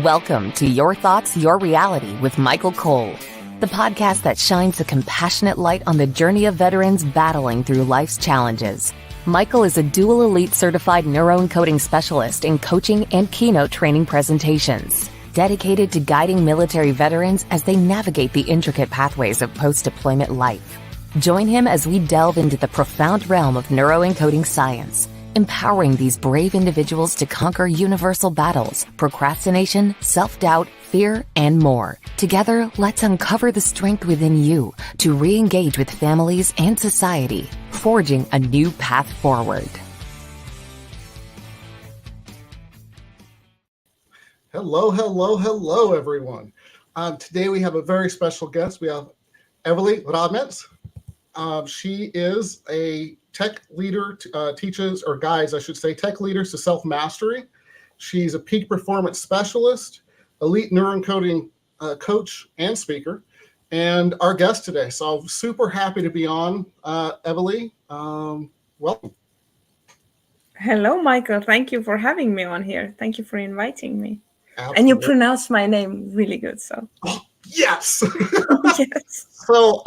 Welcome to Your Thoughts, Your Reality with Michael Cole, the podcast that shines a compassionate light on the journey of veterans battling through life's challenges. Michael is a dual elite certified neuroencoding specialist in coaching and keynote training presentations, dedicated to guiding military veterans as they navigate the intricate pathways of post-deployment life. Join him as we delve into the profound realm of neuroencoding science, empowering these brave individuals to conquer universal battles, procrastination, self-doubt, fear, and more. Together, let's uncover the strength within you to re-engage with families and society, forging a new path forward. Hello, everyone. Today we have a very special guest. We have Raudmets. She is a tech leader, teaches or guides, I should say, tech leaders to self-mastery. She's a peak performance specialist, elite neuroencoding coach and speaker, and our guest today. So I'm super happy to be on, Evelyn. Welcome. Hello, Michael. Thank you for having me on here. Thank you for inviting me. Absolutely. And you pronounce my name really good, so. Oh, yes. Yes. So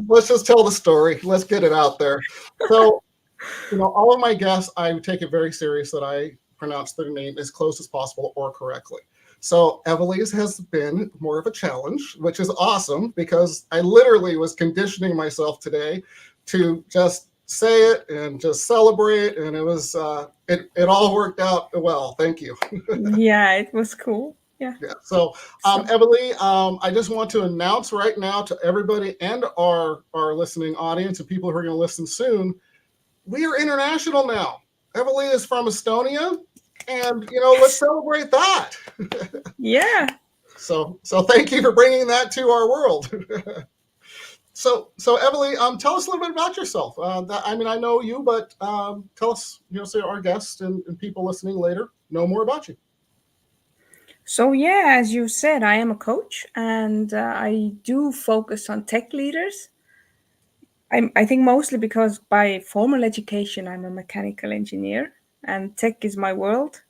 let's just tell the story. Let's get it out there. So, all of my guests, I take it very serious that I pronounce their name as close as possible or correctly. So Evelyn's has been more of a challenge, which is awesome because I literally was conditioning myself today to just say it and just celebrate, and it was it all worked out well. Thank you. Yeah, it was cool. Yeah. So, Evelyn, I just want to announce right now to everybody and our listening audience and people who are going to listen soon, we are international now. Evelyn is from Estonia, and let's celebrate that. Yeah. So thank you for bringing that to our world. So Evelyn, tell us a little bit about yourself. I know you, but tell us, so our guests and people listening later know more about you. So yeah, as you said, I am a coach, and I do focus on tech leaders. I think mostly because by formal education, I'm a mechanical engineer, and tech is my world.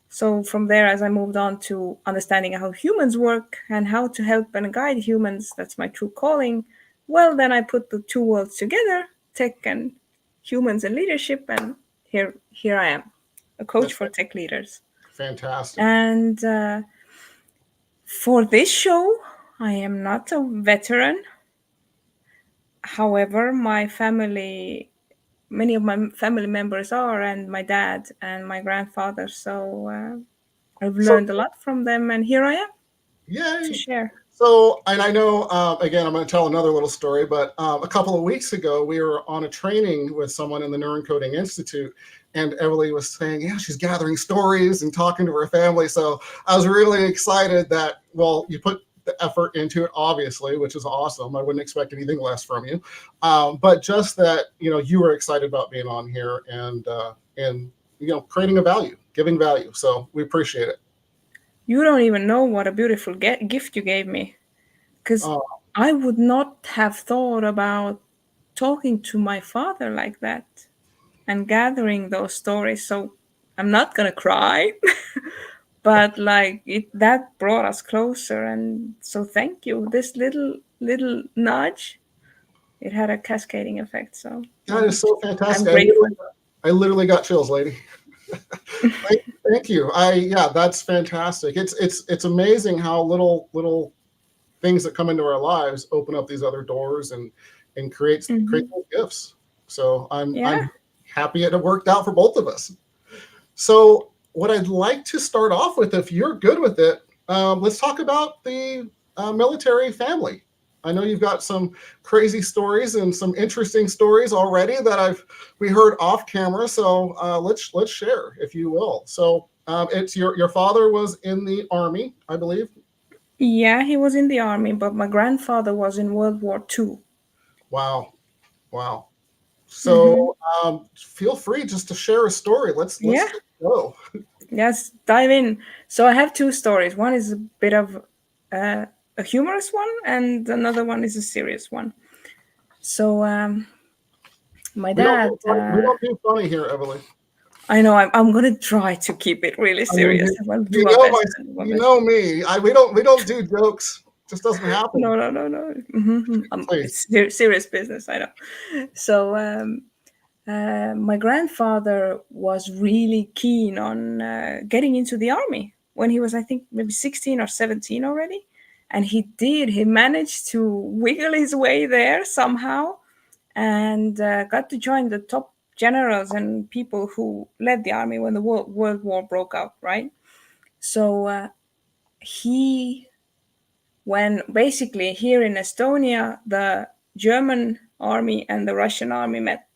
So from there, as I moved on to understanding how humans work and how to help and guide humans, that's my true calling. Well, then I put the two worlds together, tech and humans and leadership, and here I am, a coach for tech leaders. Fantastic. And for this show, I am not a veteran. However, many of my family members are, and my dad and my grandfather. So I've learned a lot from them, and here I am. Yay. To share. So, and I know, again, I'm going to tell another little story, but a couple of weeks ago, we were on a training with someone in the Neuroencoding Institute, and Evelyn was saying, yeah, she's gathering stories and talking to her family. So I was really excited that, well, you put the effort into it, obviously, which is awesome. I wouldn't expect anything less from you. But just that, you were excited about being on here and creating a value, giving value. So we appreciate it. You don't even know what a beautiful gift you gave me, because I would not have thought about talking to my father like that and gathering those stories. So I'm not going to cry, but that brought us closer. And so thank you. This little nudge, it had a cascading effect. So that is so fantastic. I'm grateful. I literally got chills, lady. Thank you. That's fantastic. It's amazing how little things that come into our lives open up these other doors and create gifts. So I'm happy it worked out for both of us. So what I'd like to start off with, if you're good with it, let's talk about the military family. I know you've got some crazy stories and some interesting stories already that we heard off camera. So let's share, if you will. So it's your father was in the Army, I believe. Yeah, he was in the Army, but my grandfather was in World War II. Wow. So feel free just to share a story. Let's go. Yes, dive in. So I have two stories. One is a bit of a humorous one, and another one is a serious one. So my dad. We don't do funny here, Evelyn. I know I'm gonna try to keep it really I mean, serious. I'll do you my know best. I'll do my you best. know me. We don't do jokes. It just doesn't happen. No, no, no, no. Mm-hmm. Please. It's serious business. I know. So my grandfather was really keen on getting into the army when he was, I think, maybe 16 or 17 already. And he did. He managed to wiggle his way there somehow and got to join the top generals and people who led the army when the World War broke out, right? So when basically here in Estonia, the German army and the Russian army met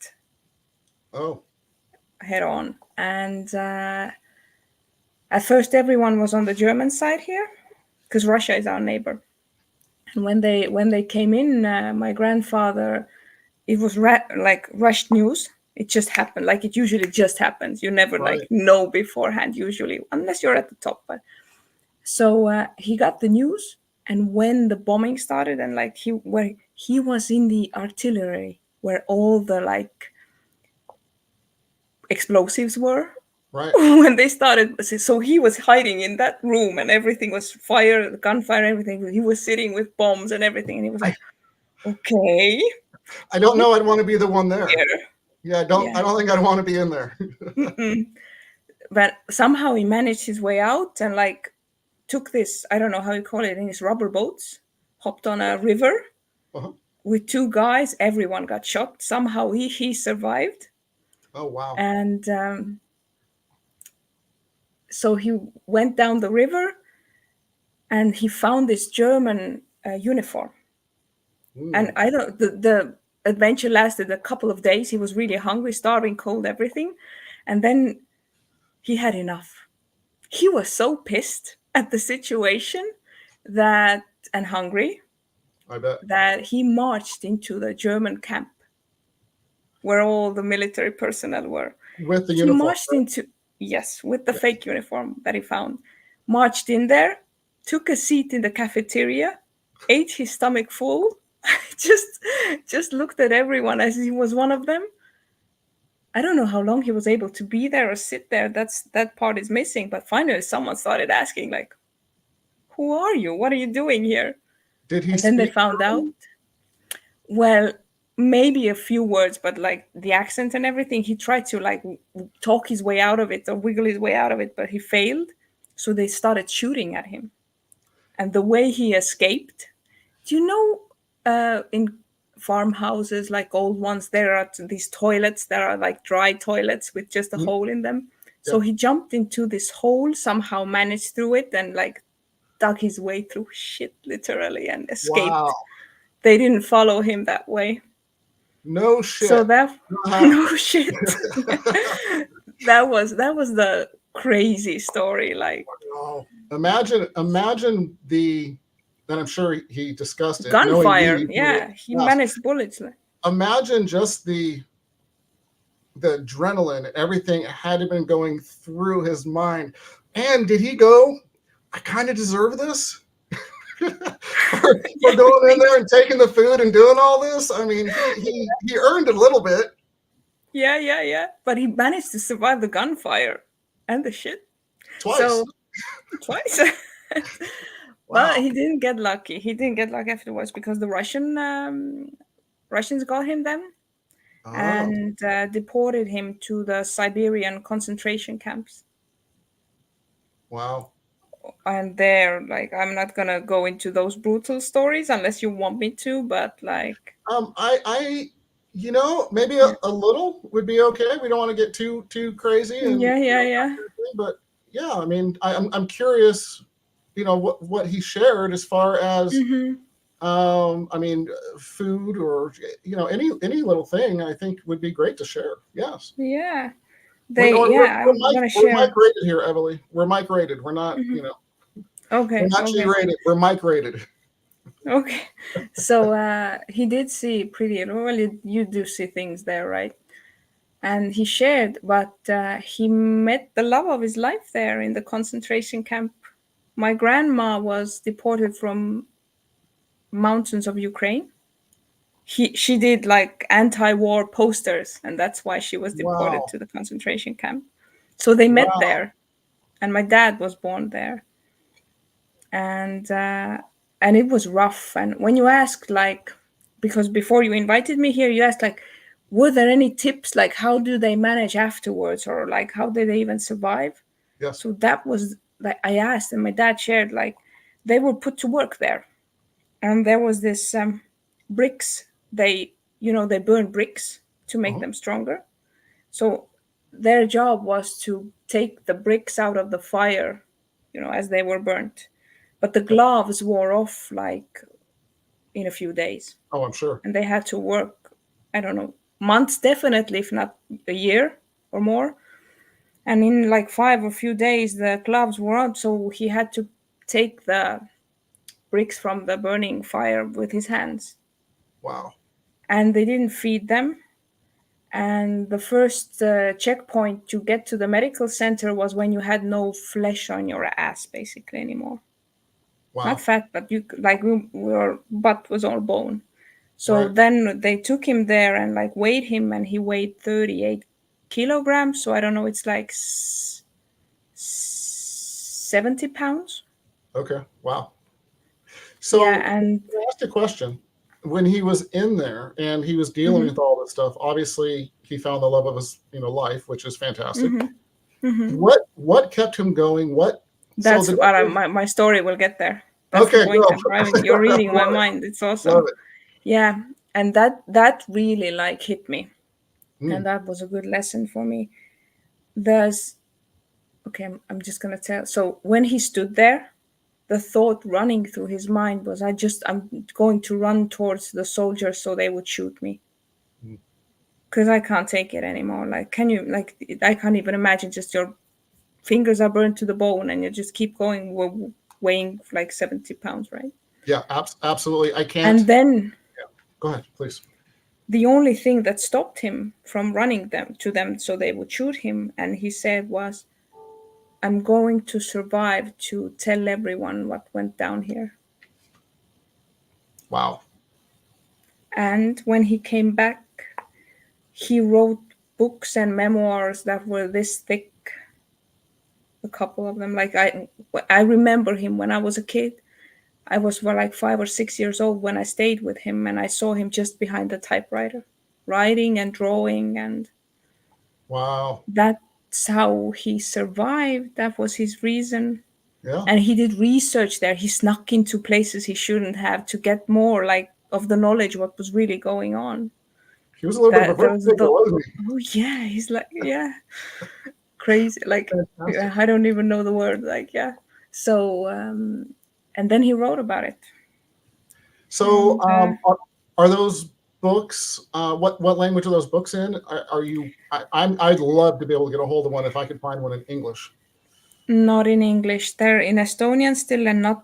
Oh, head on. And at first, everyone was on the German side here because Russia is our neighbor. And when they came in, my grandfather, it was like rushed news. It just happened, like it usually just happens. You never like right. know beforehand, usually, unless you're at the top. But so he got the news, and when the bombing started, and like he was in the artillery where all the like explosives were Right. when they started. So he was hiding in that room, and everything was fire, gunfire, everything. He was sitting with bombs and everything, and he was like, "Okay, I don't know. I'd want to be the one there. here." Yeah, Yeah. I don't think I'd want to be in there. But somehow he managed his way out and like took this, I don't know how you call it, in his rubber boats, hopped on a river Uh-huh. with two guys. Everyone got shot. Somehow he survived. Oh, wow. And so he went down the river and he found this German uniform. And I don't, the adventure lasted a couple of days. He was really hungry, starving, cold, everything. And then he had enough. He was so pissed at the situation that, and hungry, I bet. that he marched into the German camp where all the military personnel were. With the He uniform. marched into, yes, with the fake uniform that he found, marched in there, took a seat in the cafeteria, ate his stomach full, just looked at everyone as he was one of them. I don't know how long he was able to be there or sit there. That part is missing. But finally, someone started asking, like, "Who are you? What are you doing here?" Did he And then they speak found out. German? Well, maybe a few words, but like the accent and everything, he tried to like talk his way out of it or wiggle his way out of it, but he failed. So they started shooting at him. And the way he escaped, do you know, in farmhouses, like old ones, there are these toilets that are like dry toilets with just a Mhm. hole in them. So Yeah. he jumped into this hole, somehow managed through it, and like dug his way through shit literally and escaped. Wow. They didn't follow him that way. No So shit. that Uh-huh. no shit. that was the crazy story. Like Wow. Imagine the, and I'm sure he discussed it, knowing gunfire. me. Yeah, he Yes. managed bullets. Imagine just the adrenaline, everything had to been going through his mind. And did he go, I kind of deserve this? for going in there and taking the food and doing all this? I mean, he earned a little bit. Yeah. But he managed to survive the gunfire and the shit. Twice. So twice. Wow. But he didn't get lucky. He didn't get lucky afterwards because the Russians got him then Oh, and deported him to the Siberian concentration camps. wow. And there, like, I'm not gonna go into those brutal stories unless you want me to, but like, I maybe a little would be okay. We don't want to get too crazy and yeah. but yeah, I mean, I'm curious, what he shared as far as I mean, food or any little thing I think would be great to share. Yes. Yeah. We're gonna mic share. rated here, Emily. We're mic rated. We're not, Okay. we're not G rated. We're mic rated. Okay. So he did see pretty well. You do see things there, right? And he shared, but he met the love of his life there in the concentration camp. My grandma was deported from mountains of Ukraine. She did like anti-war posters, and that's why she was deported Wow. to the concentration camp. So they met Wow. there, and my dad was born there. And it was rough. And when you asked, like, because before you invited me here, you asked, like, were there any tips, like how do they manage afterwards, or like how did they even survive? Yes. So that was like I asked, and my dad shared, like, they were put to work there, and there was this bricks. They burn bricks to make Uh-huh. them stronger. So their job was to take the bricks out of the fire, as they were burnt. But the gloves wore off like in a few days, Oh, I'm sure. and they had to work, I don't know, months definitely, if not a year or more. And in like 5 or few days, the gloves were out, so he had to take the bricks from the burning fire with his hands. Wow. And they didn't feed them. And the first checkpoint to get to the medical center was when you had no flesh on your ass, basically, anymore. Not Wow. fat, but your butt was all bone. So Right. then they took him there and like weighed him, and he weighed 38 kilograms. So I don't know, it's like 70 pounds. Okay. Wow. Yeah, So and I asked a question. When he was in there and he was dealing mhm, with all this stuff, obviously he found the love of his, life, which is fantastic. mhm, mhm. What kept him going? So That's the what doctor, my story will get there. That's the okay, point go. I'm driving. You're reading my Love it. mind. It's Love awesome. it. Yeah, and that really like hit me, Mm, and that was a good lesson for me. There's okay, I'm just gonna tell. So when he stood there, the thought running through his mind was, I'm going to run towards the soldiers so they would shoot me, mm. because I can't take it anymore. Like, I can't even imagine, just your fingers are burned to the bone and you just keep going, weighing like 70 pounds, right? Yeah, absolutely. I can't. And then Go ahead, please. the only thing that stopped him from running them to them so they would shoot him, and he said, was, I'm going to survive to tell everyone what went down here. Wow. And when he came back, he wrote books and memoirs that were this thick, a couple of them. Like, I remember him when I was a kid. I was like 5 or 6 years old when I stayed with him, and I saw him just behind the typewriter, writing and drawing, and Wow. that's how he survived. That was his reason. Yeah. And he did research there. He snuck into places he shouldn't have to get more like of the knowledge what was really going on. He was a little bit of a That there birth was figure, wasn't oh yeah, he's like, yeah, crazy, like, he? Fantastic. I don't even know the word, like, yeah. So and then he wrote about it. So, And are those books? What language are those books in? Are you? I'd love to be able to get a hold of one if I could find one in English. not in English. They're in Estonian still, and not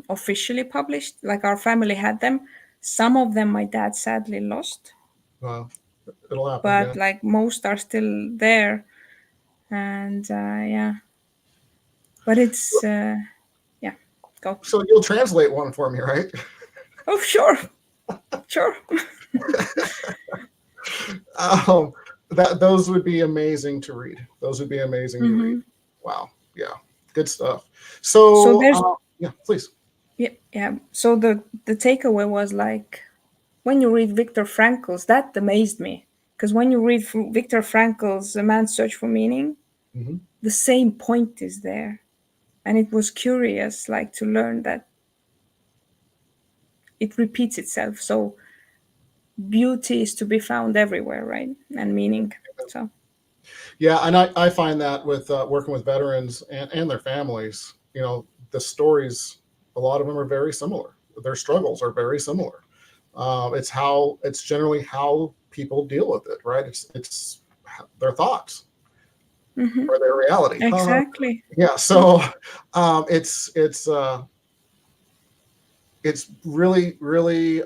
officially published. Like, our family had them. Some of them my dad sadly lost, Well, it'll happen. but Yeah. like most are still there. And yeah, but it's yeah, go. So you'll translate one for me, right? Oh, sure, sure. Those would be amazing to read. Those would be amazing to read. Wow. Yeah. Good stuff. So So, there's yeah, please. yeah. So the takeaway was, like, when you read Viktor Frankl's, that amazed me, because when you read Viktor Frankl's A Man's Search for Meaning, Hmm. the same point is there, and it was curious, like, to learn that it repeats itself. So beauty is to be found everywhere, right? And meaning. So Yeah, and I find that with working with veterans and their families, the stories, a lot of them are very similar. Their struggles are very similar. It's generally how people deal with it, right? It's their thoughts or their reality. exactly. Yeah, so it's really, really,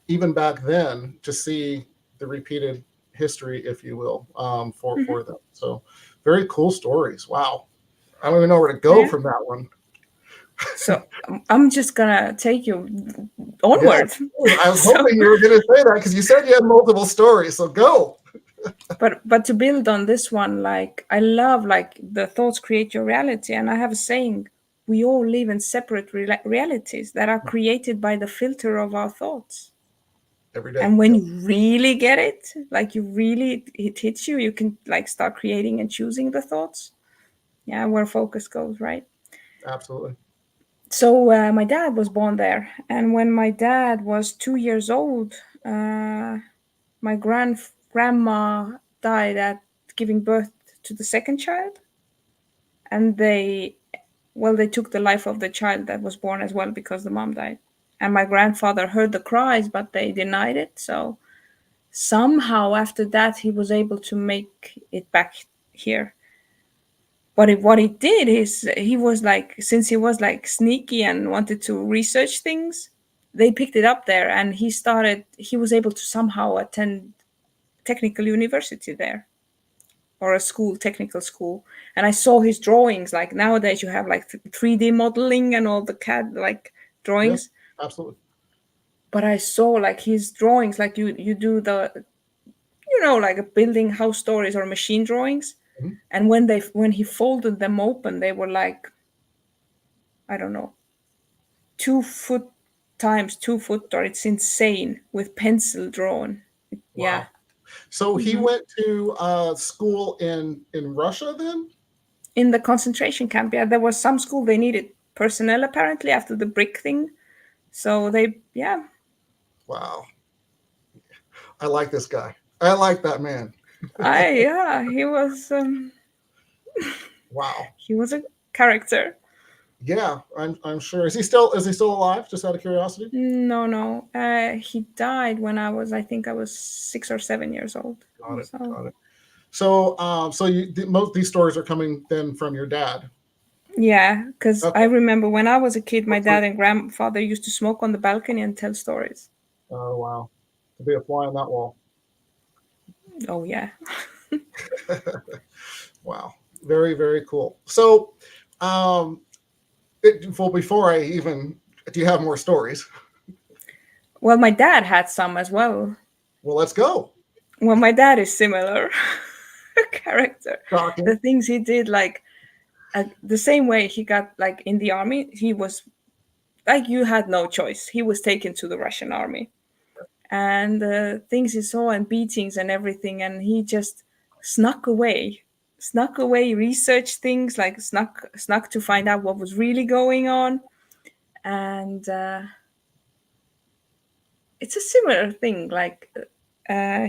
even back then, to see the repeated history, if you will, for them. So very cool stories. Wow. I don't even know where to go Yeah. from that one. So I'm just gonna take you Yeah, onward. I was So hoping you were going to say that because you said you had multiple stories. So go. But to build on this one, like I love like the thoughts create your reality, and I have a saying: we all live in separate realities that are created by the filter of our thoughts. Every day. And when Yep. you really get it, like you really it hits you, you can like start creating and choosing the thoughts. Yeah, where focus goes, right? Absolutely. So my dad was born there, and when my dad was 2 years old, my grandma died at giving birth to the second child, and they took the life of the child that was born as well because the mom died. And my grandfather heard the cries, but they denied it. So somehow after that, he was able to make it back here. But what he did is he was like, since he was like sneaky and wanted to research things, they picked it up there, and he was able to somehow attend technical university there, or a school, technical school. And I saw his drawings. Like nowadays you have like 3D modeling and all the CAD like Yes, drawings. absolutely. But I saw like his drawings, like you do the, like a building house stories or machine drawings. Mhm. And when he folded them open, they were like, I don't know, 2 foot times 2 foot, or it's insane, with pencil drawn. Yeah. Wow. So he Mhm. went to school in Russia then? In the concentration camp, yeah, there was some school they needed personnel apparently after the brick thing. So yeah, Wow. I like this guy. I like that man. yeah, Wow. he was a character. Yeah, I'm sure. Is he still alive? Just out of curiosity. No, no, he died when I think I was 6 or 7 years old. Got it. So Got it. So most these stories are coming then from your dad. yeah, because I Okay. remember when I was a kid, my Hopefully- dad and grandfather used to smoke on the balcony and tell stories. Oh wow. To be a fly on that wall. Oh yeah. Wow. Very, very cool. So um before I even do you have more stories? Well, my dad had some as well. Well, let's go. Well, my dad is similar character. Talking. The things he did, like the same way he got like in the army, he was like, you had no choice. He was taken to the Russian army, and the things he saw and beatings and everything, and he just snuck away, researched things, like snuck to find out what was really going on. And it's a similar thing, like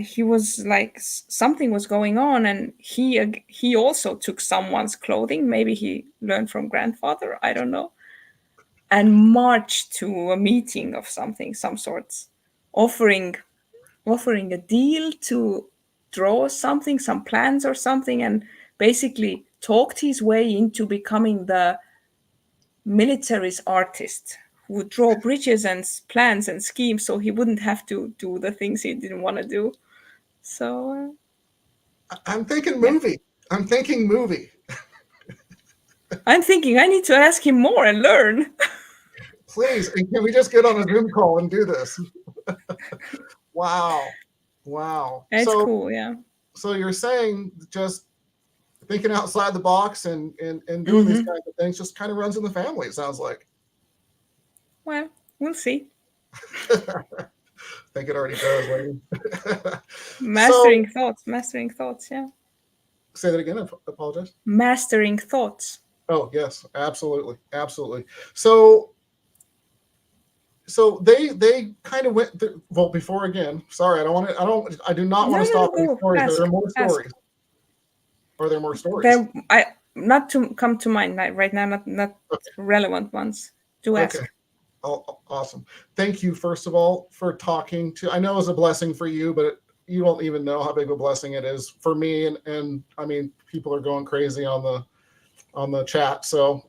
he was like something was going on, and he also took someone's clothing, maybe he learned from grandfather, I don't know, and marched to a meeting of something, some sorts, offering a deal to draw something, some plans or something, and basically talked his way into becoming the military's artist who would draw bridges and plans and schemes so he wouldn't have to do the things he didn't want to do. So, I'm thinking yeah. movie. I'm thinking movie. I'm thinking I need to ask him more and learn. Please, and can we just get on a Zoom call and do this? Wow. Wow. It's cool, yeah. So you're saying just thinking outside the box and doing these Mhm. kinds of things just kind of runs in the family, it sounds like. Well, we'll see. I think it already does, lady. Mastering So thoughts, yeah. say that again. I apologize. Mastering thoughts. Oh yes, absolutely, absolutely. So they kind of went through, well before again. Sorry, I do not No, want to no, stop these go. stories. Are there more Ask. stories? Are there more stories? There, I not to come to mind right now. Not Okay. relevant ones. Do Okay. ask. Oh, awesome. Thank you, first of all, for talking to. I know it's a blessing for you, but you don't even know how big of a blessing it is for me. And I mean, people are going crazy on the chat. So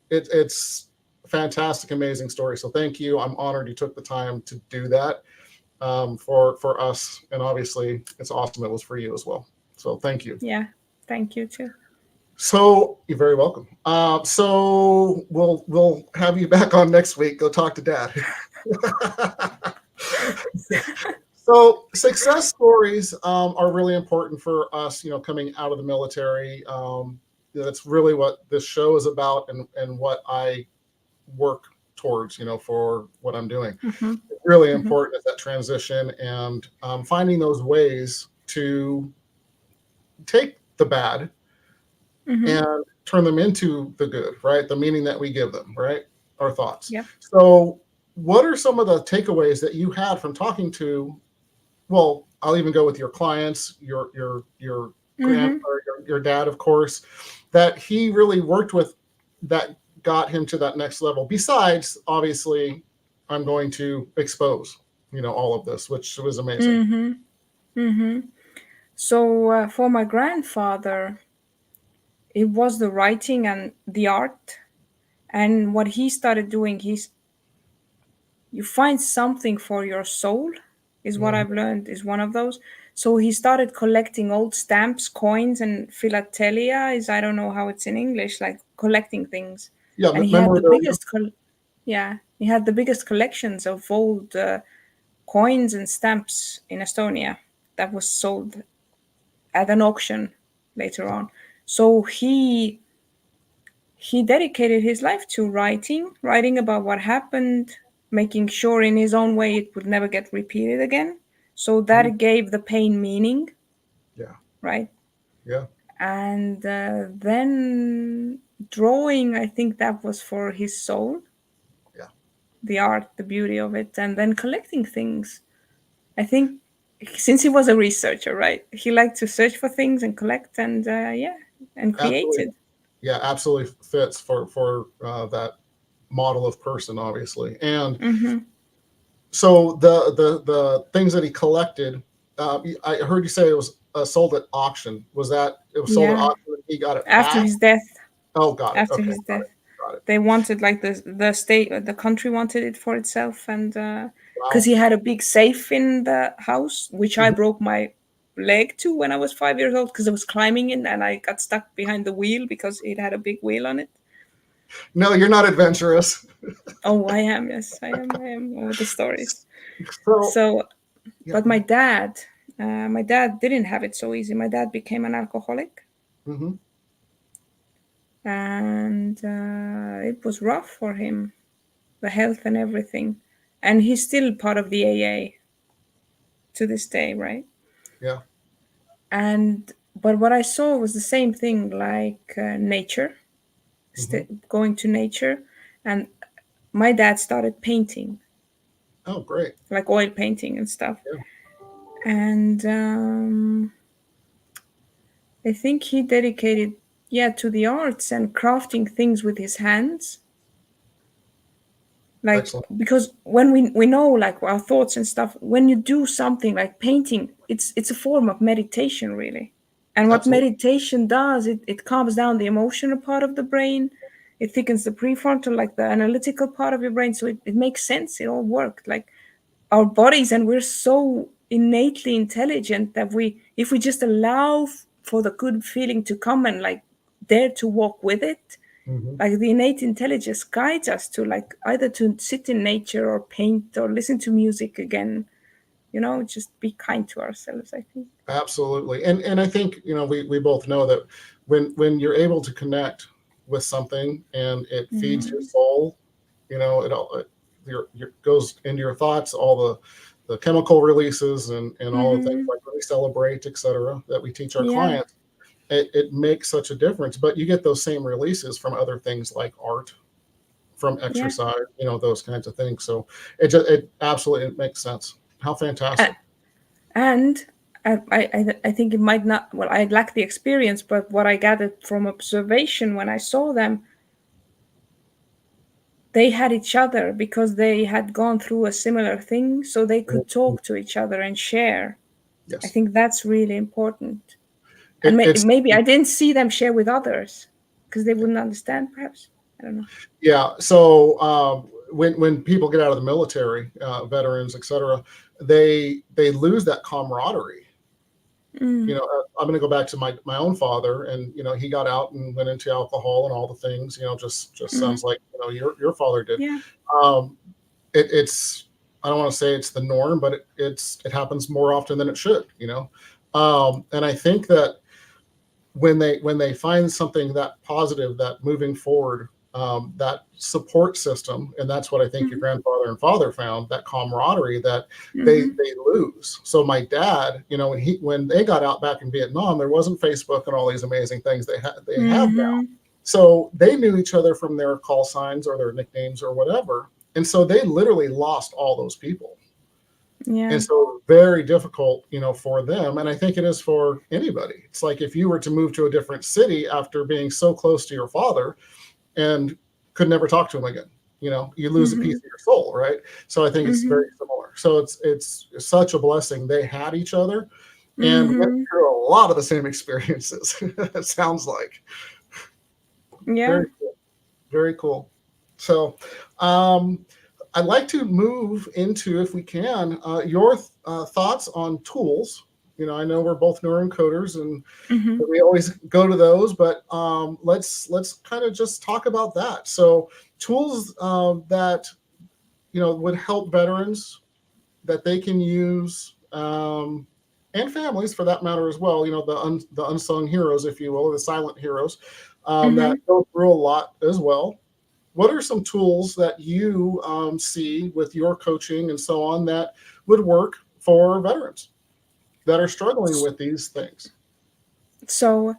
it's a fantastic, amazing story. So thank you. I'm honored you took the time to do that for us, and obviously it's awesome. It was for you as well. So thank you. Yeah, thank you too. So you're very welcome. So we'll have you back on next week. Go talk to Dad. So success stories are really important for us, coming out of the military. That's really what this show is about, and what I work towards, for what I'm doing. Mm-hmm. It's really Mm-hmm. important is that transition, and finding those ways to take the bad Mm-hmm. and turn them into the good, right? The meaning that we give them, right? Our thoughts. Yep. So what are some of the takeaways that you had from talking to, well, I'll even go with your clients, your grand Mm-hmm. or your dad, of course, that he really worked with, that got him to that next level. Besides, obviously, I'm going to expose, all of this, which was amazing. Mm-hmm. Mm-hmm. So for my grandfather, it was the writing and the art. And what he started doing, you find something for your soul, is what Mhm. I've learned, is one of those. So he started collecting old stamps, coins, and philately is, I don't know how it's in English, like collecting things. Yeah, And he had the memorabilia. biggest, yeah, he had the biggest collections of old coins and stamps in Estonia that was sold at an auction later on. So he dedicated his life to writing about what happened, making sure in his own way it would never get repeated again. So Mhm. that gave the pain meaning, Yeah, right? yeah, And then drawing, I think that was for his soul, yeah. the art, the beauty of it. And then collecting things. I think since he was a researcher, right? He liked to search for things and collect and, yeah, and Absolutely. created. Yeah, absolutely fits for that model of person, obviously. And Mm-hmm. so the things that he collected, I heard you say it was sold at auction. Was that it was sold at Yeah. auction and he got it After back? his death. Oh, got it. After Okay, his death. got it. They wanted like the state, the country wanted it for itself, and because Wow. he had a big safe in the house, which I Mhm. broke my leg to when I was 5 years old because I was climbing in and I got stuck behind the wheel because it had a big wheel on it. No, you're not adventurous. Oh, I am. Yes, I am. I am over the stories. So So, yeah. but my dad didn't have it so easy. My dad became an alcoholic, Hmm. and it was rough for him, the health and everything. And he's still part of the AA to this day, right? Yeah. And but what I saw was the same thing, like nature, Hmm. going to nature, and my dad started painting, Oh, great. like oil painting and stuff. Yeah. And I think he dedicated, yeah, to the arts and crafting things with his hands. Like Excellent. because when we know like our thoughts and stuff, when you do something like painting, it's a form of meditation, really. And what Absolutely. meditation does, it calms down the emotional part of the brain. It thickens the prefrontal, like the analytical part of your brain. So it makes sense. It all worked. Like our bodies, and we're so innately intelligent that if we just allow for the good feeling to come and like dare to walk with it, Hmm. like the innate intelligence guides us to like either to sit in nature or paint or listen to music again, just be kind to ourselves, I think. Absolutely. And I think, we both know that when you're able to connect with something and it feeds your Mm-hmm. soul, it all your goes into your thoughts, all the chemical releases and all the things Mm-hmm. like when we celebrate, etc., that we teach our Yeah. clients, it makes such a difference. But you get those same releases from other things like art, from Yeah. exercise, those kinds of things. So it absolutely, it makes sense. How A- fantastic. and I think it might not, well, I lack the experience, but what I gathered from observation when I saw them, they had each other because they had gone through a similar thing, so they could talk to each other and share. I Yes. think that's really important. And It's maybe I didn't see them share with others because they wouldn't understand, perhaps. I don't know. Yeah. So when people get out of the military, veterans, etc., they lose that camaraderie. Mm, I'm going to go back to my own father, and he got out and went into alcohol and all the things. Just mm, sounds like your father did. yeah. Um, it's I don't want to say it's the norm, but it happens more often than it should, and I think that when they find something that positive, that moving forward, that support system, and that's what I think your grandfather and father found, that camaraderie that they lose. So my dad, when they got out back in Vietnam, there wasn't Facebook and all these amazing things they have now. So they knew each other from their call signs or their nicknames or whatever, and so they literally lost all those people. Yeah. And so very difficult, for them. And I think it is for anybody. It's like if you were to move to a different city after being so close to your father and could never talk to him again, you lose a piece of your soul, right? So I think it's very similar. So it's such a blessing. They had each other and went through a lot of the same experiences. It sounds like. Yeah. Very cool. Very cool. So, I'd like to move into, if we can, your thoughts on tools. I know we're both neuroencoders, and we always go to those, but let's kind of just talk about that. So, tools that would help veterans that they can use, and families for that matter as well. The unsung heroes, if you will, or the silent heroes that go through a lot as well. What are some tools that you see with your coaching and so on that would work for veterans that are struggling with these things? So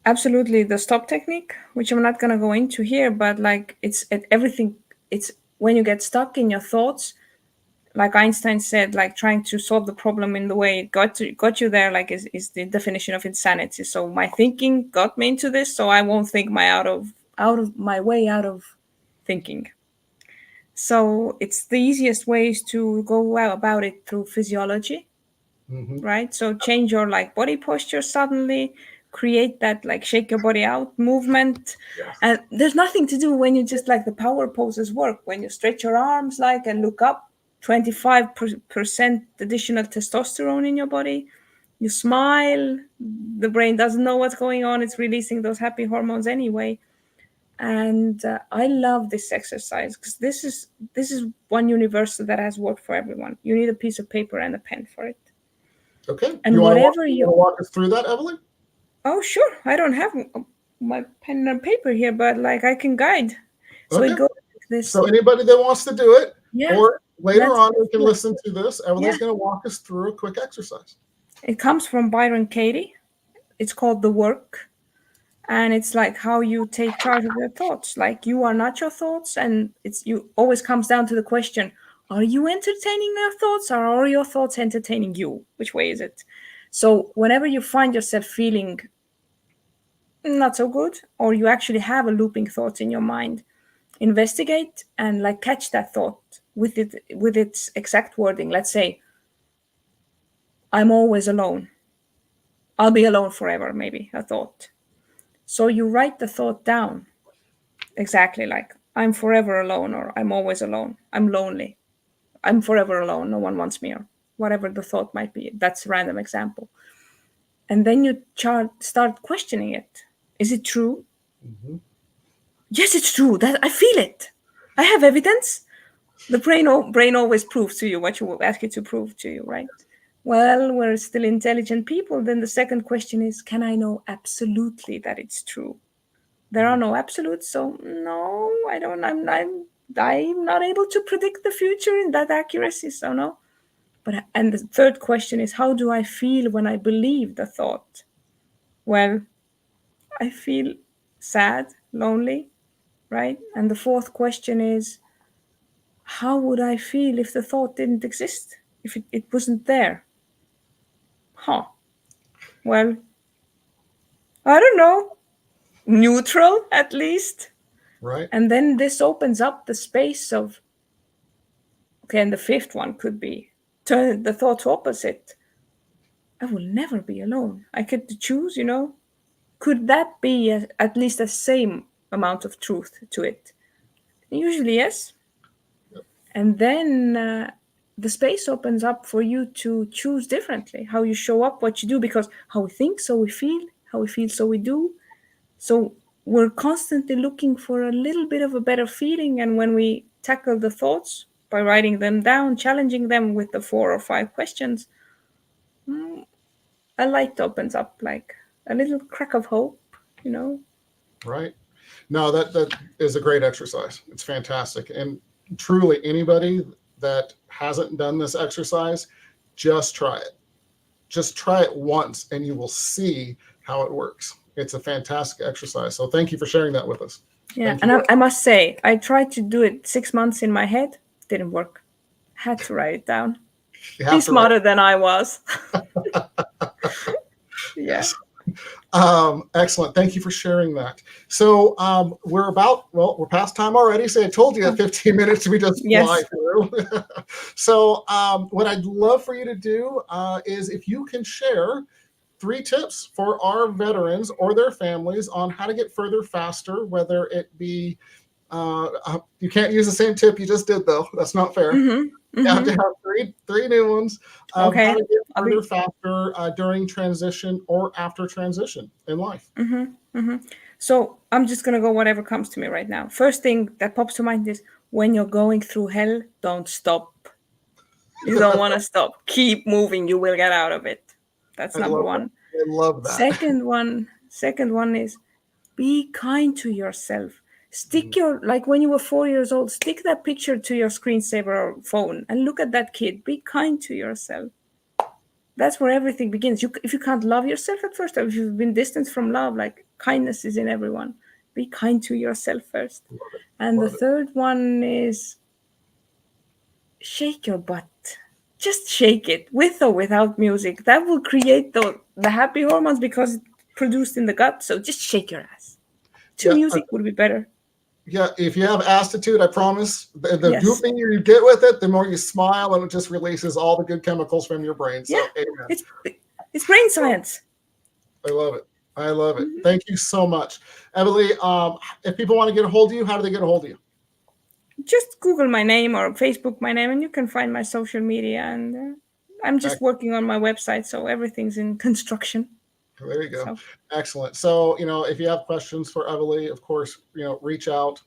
absolutely the stop technique, which I'm not going to go into here, but like it's everything. It's when you get stuck in your thoughts, like Einstein said, like trying to solve the problem in the way it got you there, like is the definition of insanity. So my thinking got me into this, so I won't think out of my way out of thinking. So it's the easiest ways to go about it through physiology, right? So change your like body posture suddenly, create that like shake your body out movement. And there's nothing to do when you just like the power poses work. When you stretch your arms like and look up, 25% additional testosterone in your body. You smile, the brain doesn't know what's going on. It's releasing those happy hormones anyway. And I love this exercise because this is one universal that has worked for everyone. You need a piece of paper and a pen for it. Okay. And you whatever you want to walk us through that, Evelyn? Oh, sure. I don't have my pen and paper here, but like I can guide. So Okay. it goes like this. So anybody that wants to do it, or later on we can do it. listen to this. Evelyn's going to walk us through a quick exercise. It comes from Byron Katie. It's called The Work. And it's like how you take charge of your thoughts. Like you are not your thoughts, and you always comes down to the question: are you entertaining your thoughts, or are your thoughts entertaining you? Which way is it? So whenever you find yourself feeling not so good, or you actually have a looping thought in your mind, investigate and like catch that thought with its exact wording. Let's say, I'm always alone. I'll be alone forever, maybe a thought. So you write the thought down exactly like I'm forever alone, or I'm always alone. I'm lonely. I'm forever alone. No one wants me, or whatever the thought might be. That's a random example. And then you start questioning it. Is it true? Yes, it's true. That I feel it. I have evidence. The brain always proves to you what you ask it to prove to you, right? Well, we're still intelligent people. Then the second question is, can I know absolutely that it's true? There are no absolutes, so no, I don't. I'm not able to predict the future in that accuracy. So no. And the third question is, how do I feel when I believe the thought? Well, I feel sad, lonely, right? And the fourth question is, how would I feel if the thought didn't exist? If it wasn't there? Well, I don't know. Neutral, at least. Right. And then this opens up the space of, okay, and the fifth one could be, turn the thought opposite. I will never be alone. I get to choose, Could that be at least the same amount of truth to it? Usually, yes. And then the space opens up for you to choose differently how you show up, what you do, because how we think, so we feel, how we feel, so we do. So we're constantly looking for a little bit of a better feeling. And when we tackle the thoughts, by writing them down, challenging them with the 4 or 5 questions, a light opens up, like a little crack of hope, Right. No, that is a great exercise. It's fantastic. And truly, anybody that hasn't done this exercise, just try it. Just try it once and you will see how it works. It's a fantastic exercise. So thank you for sharing that with us. Yeah, and I must say, I tried to do it 6 months in my head. Didn't work. Had to write it down. He's smarter than I was. Yeah. Excellent. Thank you for sharing that. So we're past time already. So I told you that 15 minutes we just fly through. So what I'd love for you to do is if you can share 3 tips for our veterans or their families on how to get further faster, whether it be, you can't use the same tip you just did though. That's not fair. You have to have three new ones. How to get further faster during transition or after transition in life. So I'm just going to go whatever comes to me right now. First thing that pops to mind is when you're going through hell, don't stop. You don't want to stop. Keep moving. You will get out of it. That's number one. I love that. Second one is be kind to yourself. Stick like when you were 4 years old, stick that picture to your screensaver or phone and look at that kid. Be kind to yourself. That's where everything begins. If you can't love yourself at first, or if you've been distanced from love, like kindness is in everyone. Be kind to yourself first. And the third one is shake your butt. Just shake it with or without music. That will create the happy hormones because it's produced in the gut. So just shake your ass. Music would be better. Yeah, if you have attitude, I promise, the goofier you get with it, the more you smile, and it just releases all the good chemicals from your brain. So, it's brain science. I love it. I love it. Thank you so much. Emily, if people want to get a hold of you, how do they get a hold of you? Just Google my name or Facebook my name, and you can find my social media. And I'm just working on my website, so everything's in construction. There you go. So. Excellent. So, if you have questions for Emily, of course, reach out.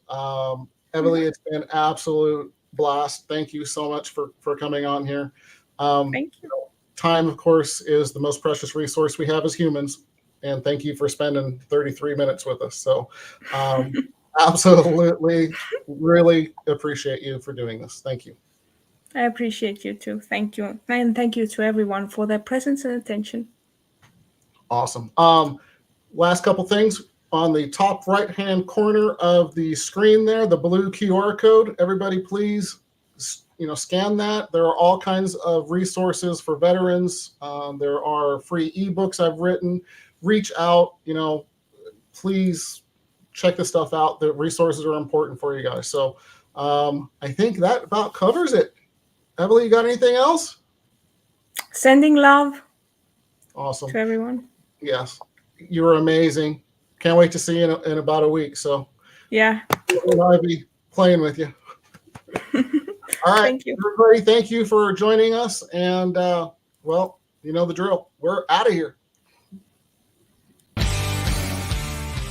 Emily, it's been an absolute blast. Thank you so much for coming on here. Thank you. Time, of course, is the most precious resource we have as humans. And thank you for spending 33 minutes with us. So absolutely, really appreciate you for doing this. Thank you. I appreciate you too. Thank you. And thank you to everyone for their presence and attention. Awesome. Last couple things on the top right-hand corner of the screen there, the blue QR code. Everybody, please, scan that. There are all kinds of resources for veterans. There are free ebooks I've written. Reach out. Please check this stuff out. The resources are important for you guys. So I think that about covers it. Emily, you got anything else? Sending love. Awesome. To everyone. Yes, you were amazing. Can't wait to see you in about a week. So yeah, I'll be playing with you. All right, thank you, everybody. Thank you for joining us. And you know the drill. We're out of here.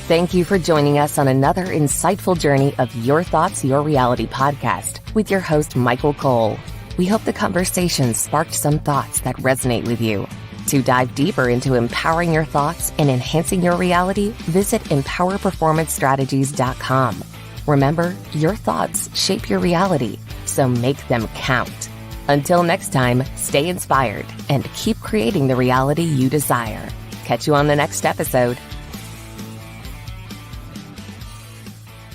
Thank you for joining us on another insightful journey of Your Thoughts, Your Reality podcast with your host, Michael Cole. We hope the conversation sparked some thoughts that resonate with you. To dive deeper into empowering your thoughts and enhancing your reality, visit empowerperformancestrategies.com. Remember, your thoughts shape your reality, so make them count. Until next time, stay inspired and keep creating the reality you desire. Catch you on the next episode.